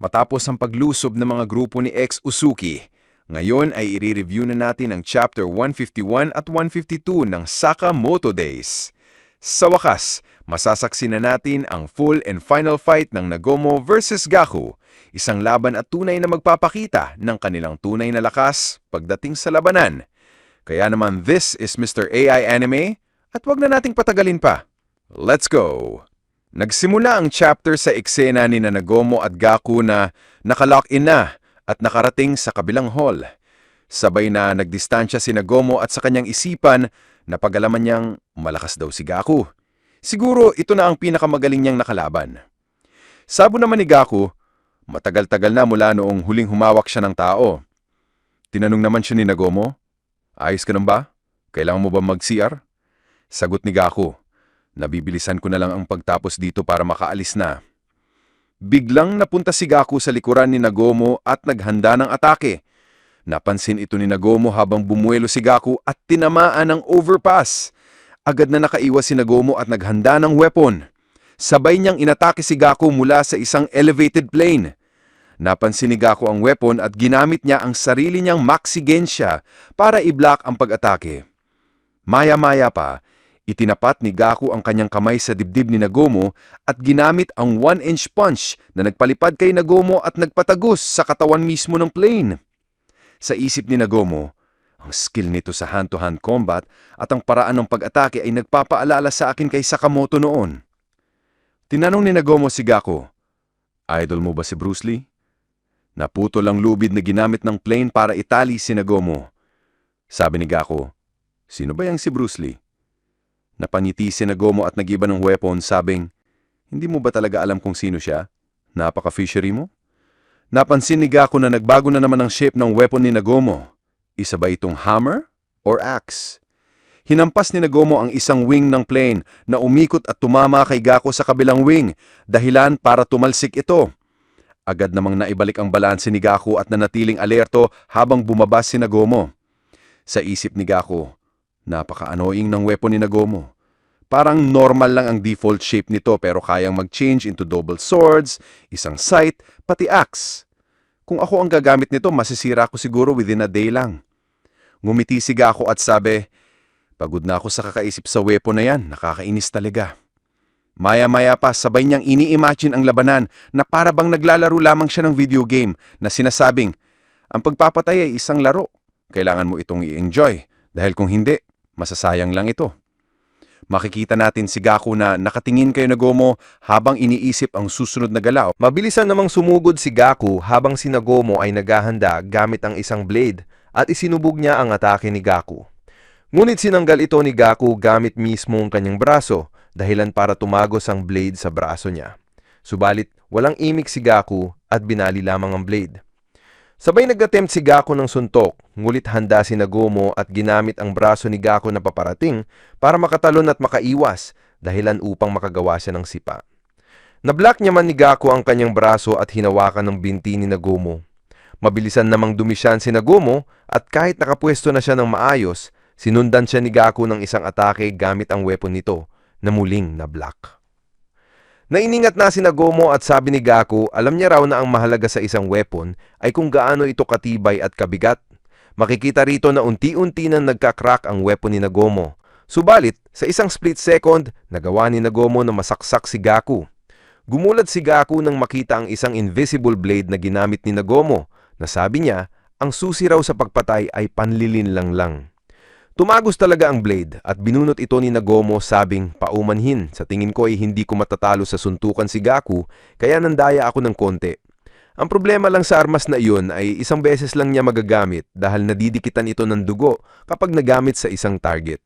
Matapos ang paglusob ng mga grupo ni ex Usuki, ngayon ay i-review na natin ang Chapter 151 at 152 ng Sakamoto Days. Sa wakas, masasaksi na natin ang full and final fight ng Nagomo versus Gaku, isang laban at tunay na magpapakita ng kanilang tunay na lakas pagdating sa labanan. Kaya naman this is Mr. AI Anime at wag na nating patagalin pa. Let's go! Nagsimula ang chapter sa eksena ni Nagomo at Gaku na nakalock-in na at nakarating sa kabilang hall. Sabay na nagdistansya si Nagomo at sa kanyang isipan na pag-alaman niyang malakas daw si Gaku. Siguro ito na ang pinakamagaling niyang nakalaban. Sabo naman ni Gaku, matagal-tagal na mula noong huling humawak siya ng tao. Tinanong naman siya ni Nagomo, "Ayos ka lang ba? Kailangan mo ba mag-CR?" Sagot ni Gaku, "Nabibilisan ko na lang ang pagtapos dito para makaalis na." Biglang napunta si Gaku sa likuran ni Nagomo at naghanda ng atake. Napansin ito ni Nagomo habang bumuelo si Gaku at tinamaan ng overpass. Agad na nakaiwas si Nagomo at naghanda ng weapon. Sabay niyang inatake si Gaku mula sa isang elevated plane. Napansin ni Gaku ang weapon at ginamit niya ang sarili niyang Maxi Gensha para i-block ang pag-atake. Maya-maya pa, itinapat ni Gaku ang kanyang kamay sa dibdib ni Nagomo at ginamit ang 1-inch punch na nagpalipad kay Nagomo at nagpatagos sa katawan mismo ng plane. Sa isip ni Nagomo, ang skill nito sa hand-to-hand combat at ang paraan ng pag-atake ay nagpapaalala sa akin kay Sakamoto noon. Tinanong ni Nagomo si Gaku, "Idol mo ba si Bruce Lee?" Naputol ang lubid na ginamit ng plane para itali si Nagomo. Sabi ni Gaku, "Sino ba yang si Bruce Lee?" Napangiti si Nagomo at nagiba ng weapon, sabing, "Hindi mo ba talaga alam kung sino siya? Napaka-fishery mo?" Napansin ni Gaku na nagbago na naman ang shape ng weapon ni Nagomo. Isa ba itong hammer or axe? Hinampas ni Nagomo ang isang wing ng plane na umikot at tumama kay Gaku sa kabilang wing, dahilan para tumalsik ito. Agad namang naibalik ang balanse ni Gaku at nanatiling alerto habang bumaba si Nagomo. Sa isip ni Gaku, napaka-annoying ng weapon ni Nagomo. Parang normal lang ang default shape nito pero kayang mag-change into double swords, isang scythe, pati axe. Kung ako ang gagamit nito, masisira ko siguro within a day lang. Ngumiti si Gaku at sabi, "Pagod na ako sa kakaisip sa weapon na yan, nakakainis talaga." Maya-maya pa, sabay niyang ini-imagine ang labanan na para bang naglalaro lamang siya ng video game na sinasabing, "Ang pagpapatay ay isang laro. Kailangan mo itong i-enjoy dahil kung hindi, masasayang lang ito." Makikita natin si Gaku na nakatingin kay Nagomo habang iniisip ang susunod na galaw. Mabilisan namang sumugod si Gaku habang si Nagomo ay naghahanda gamit ang isang blade at isinubog niya ang atake ni Gaku. Ngunit sinanggal ito ni Gaku gamit mismo ang kanyang braso, dahilan para tumagos ang blade sa braso niya. Subalit walang imik si Gaku at binali lamang ang blade. Sabay nag-attempt si Gaku ng suntok, ngulit handa si Nagomo at ginamit ang braso ni Gaku na paparating para makatalon at makaiwas, dahilan upang makagawa siya ng sipa. Nablock niya man ni Gaku ang kanyang braso at hinawakan ng binti ni Nagomo. Mabilisan namang dumisyan si Nagomo at kahit nakapwesto na siya ng maayos, sinundan siya ni Gaku ng isang atake gamit ang weapon nito na muling na-block. Nainingat na si Nagomo at sabi ni Gaku, alam niya raw na ang mahalaga sa isang weapon ay kung gaano ito katibay at kabigat. Makikita rito na unti-unti nang nagka-crack ang weapon ni Nagomo. Subalit, sa isang split second, nagawa ni Nagomo na masaksak si Gaku. Gumulat si Gaku nang makita ang isang invisible blade na ginamit ni Nagomo, na sabi niya, ang susi raw sa pagpatay ay panlilinlang lang. Tumagos talaga ang blade at binunot ito ni Nagomo, sabing, "Paumanhin, sa tingin ko ay hindi ko matatalo sa suntukan si Gaku, kaya nandaya ako ng konti." Ang problema lang sa armas na iyon ay isang beses lang niya magagamit dahil nadidikitan ito ng dugo kapag nagamit sa isang target.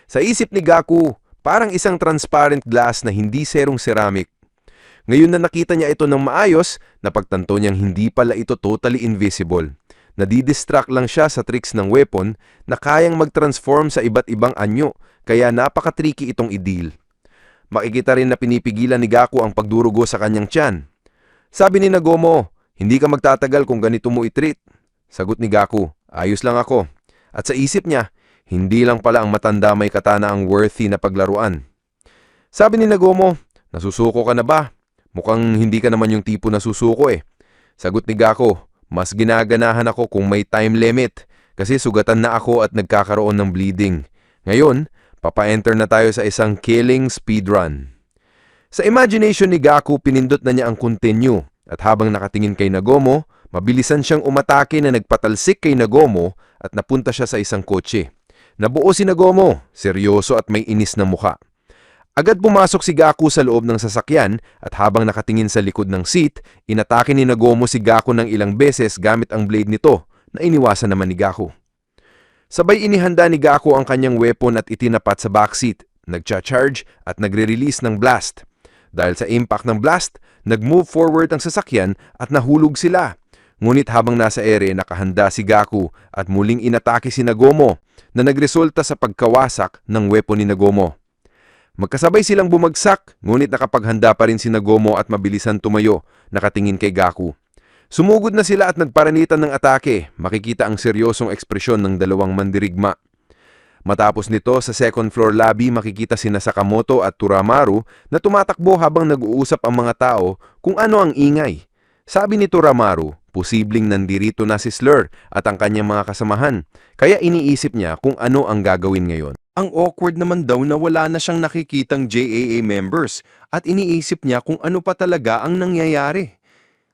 Sa isip ni Gaku, parang isang transparent glass na hindi serong ceramic. Ngayon na nakita niya ito ng maayos, napagtanto niyang hindi pala ito totally invisible. Nadidistract lang siya sa tricks ng weapon na kayang mag-transform sa iba't ibang anyo, kaya napaka-tricky itong i-deal. Makikita rin na pinipigilan ni Gaku ang pagdurugo sa kanyang tiyan. Sabi ni Nagomo, "Hindi ka magtatagal kung ganito mo i-treat." Sagot ni Gaku, "Ayos lang ako." At sa isip niya, hindi lang pala ang matanda may katana ang worthy na paglaruan. Sabi ni Nagomo, "Nasusuko ka na ba? Mukhang hindi ka naman yung tipo na susuko eh." Sagot ni Gaku, mas ginaganahan ako kung may time limit kasi sugatan na ako at nagkakaroon ng bleeding. Ngayon, papa-enter na tayo sa isang killing speedrun. Sa imagination ni Gaku, pinindot na niya ang continue at habang nakatingin kay Nagomo, mabilisan siyang umatake na nagpatalsik kay Nagomo at napunta siya sa isang kotse. Nabuo si Nagomo, seryoso at may inis na mukha. Agad pumasok si Gaku sa loob ng sasakyan at habang nakatingin sa likod ng seat, inatake ni Nagomo si Gaku ng ilang beses gamit ang blade nito na iniwasan naman ni Gaku. Sabay inihanda ni Gaku ang kanyang weapon at itinapat sa backseat, nagcha-charge at nagre-release ng blast. Dahil sa impact ng blast, nag-move forward ang sasakyan at nahulog sila. Ngunit habang nasa ere, nakahanda si Gaku at muling inatake si Nagomo na nagresulta sa pagkawasak ng weapon ni Nagomo. Magkasabay silang bumagsak, ngunit nakapaghanda pa rin si Nagomo at mabilisan tumayo, nakatingin kay Gaku. Sumugod na sila at nagparanitan ng atake, makikita ang seryosong ekspresyon ng dalawang mandirigma. Matapos nito, sa second floor lobby makikita sina Sakamoto at Turamaru na tumatakbo habang nag-uusap ang mga tao kung ano ang ingay. Sabi ni Turamaru, posibleng nandirito na si Slur at ang kanyang mga kasamahan, kaya iniisip niya kung ano ang gagawin ngayon. Ang awkward naman daw na wala na siyang nakikitang JAA members at iniisip niya kung ano pa talaga ang nangyayari.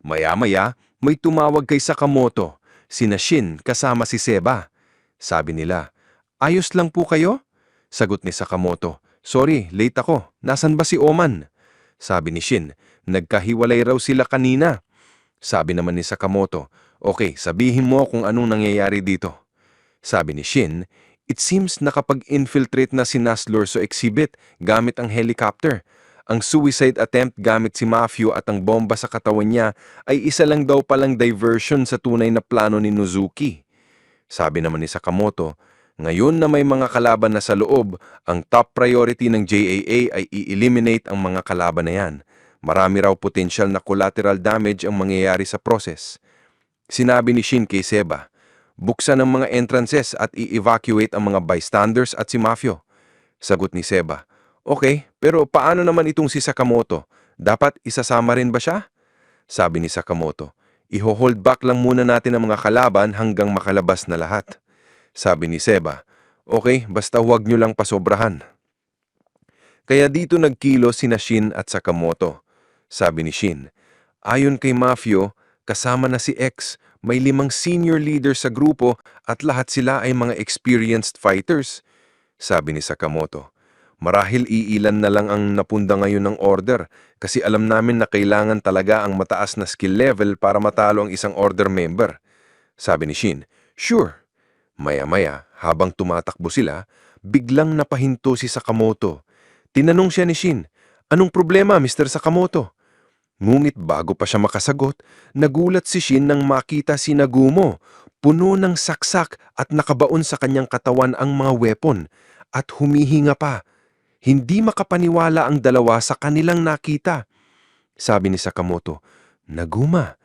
Maya-maya, may tumawag kay Sakamoto, sina Shin kasama si Seba. Sabi nila, "Ayos lang po kayo?" Sagot ni Sakamoto, "Sorry, late ako. Nasaan ba si Oman?" Sabi ni Shin, "Nagkahiwalay raw sila kanina." Sabi naman ni Sakamoto, "Okay, sabihin mo kung anong nangyayari dito." Sabi ni Shin, "It seems nakapag-infiltrate na si Naslor sa exhibit gamit ang helicopter. Ang suicide attempt gamit si Mafio at ang bomba sa katawan niya ay isa lang daw palang diversion sa tunay na plano ni Nozuki." Sabi naman ni Sakamoto, "Ngayon na may mga kalaban na sa loob, ang top priority ng JAA ay i-eliminate ang mga kalaban na yan. Marami raw potensyal na collateral damage ang mangyayari sa process." Sinabi ni Shin kay Seba, "Buksan ang mga entrances at i-evacuate ang mga bystanders at si Mafio." Sagot ni Seba, "Okay, pero paano naman itong si Sakamoto? Dapat isasama rin ba siya?" Sabi ni Sakamoto, "Iho-hold back lang muna natin ang mga kalaban hanggang makalabas na lahat." Sabi ni Seba, "Okay, basta huwag nyo lang pasobrahan." Kaya dito nagkilo sina Shin at Sakamoto. Sabi ni Shin, "Ayon kay Mafio, kasama na si X, may 5 senior leaders sa grupo at lahat sila ay mga experienced fighters." Sabi ni Sakamoto, "Marahil iilan na lang ang napunda ngayon ng order kasi alam namin na kailangan talaga ang mataas na skill level para matalo ang isang order member." Sabi ni Shin, "Sure." Maya-maya, habang tumatakbo sila, biglang napahinto si Sakamoto. Tinanong siya ni Shin, "Anong problema, Mr. Sakamoto?" Ngunit bago pa siya makasagot, nagulat si Shin nang makita si Nagumo, puno ng saksak at nakabaon sa kanyang katawan ang mga weapon, at humihinga pa. Hindi makapaniwala ang dalawa sa kanilang nakita. Sabi ni Sakamoto, "Naguma."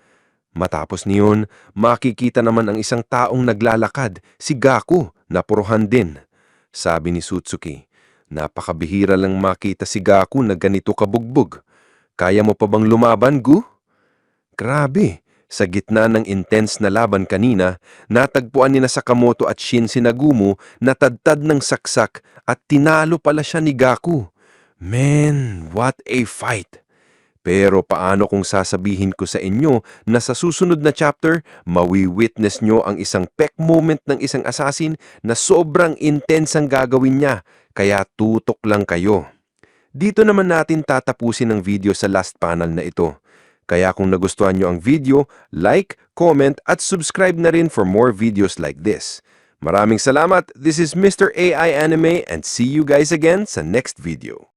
Matapos niyon, makikita naman ang isang taong naglalakad, si Gaku, na puruhan din. Sabi ni Sutsuki, "Napakabihira lang makita si Gaku na ganito kabugbog. Kaya mo pa bang lumaban, Gu?" Grabe, sa gitna ng intense na laban kanina, natagpuan ni Sakamoto at Shin si Nagumo na tadtad ng saksak at tinalo pala siya ni Gaku. Man, what a fight! Pero paano kung sasabihin ko sa inyo na sa susunod na chapter, mawi-witness nyo ang isang peak moment ng isang assassin na sobrang intense ang gagawin niya, kaya tutok lang kayo. Dito naman natin tatapusin ang video sa last panel na ito. Kaya kung nagustuhan nyo ang video, like, comment at subscribe na rin for more videos like this. Maraming salamat, this is Mr. AI Anime and see you guys again sa next video.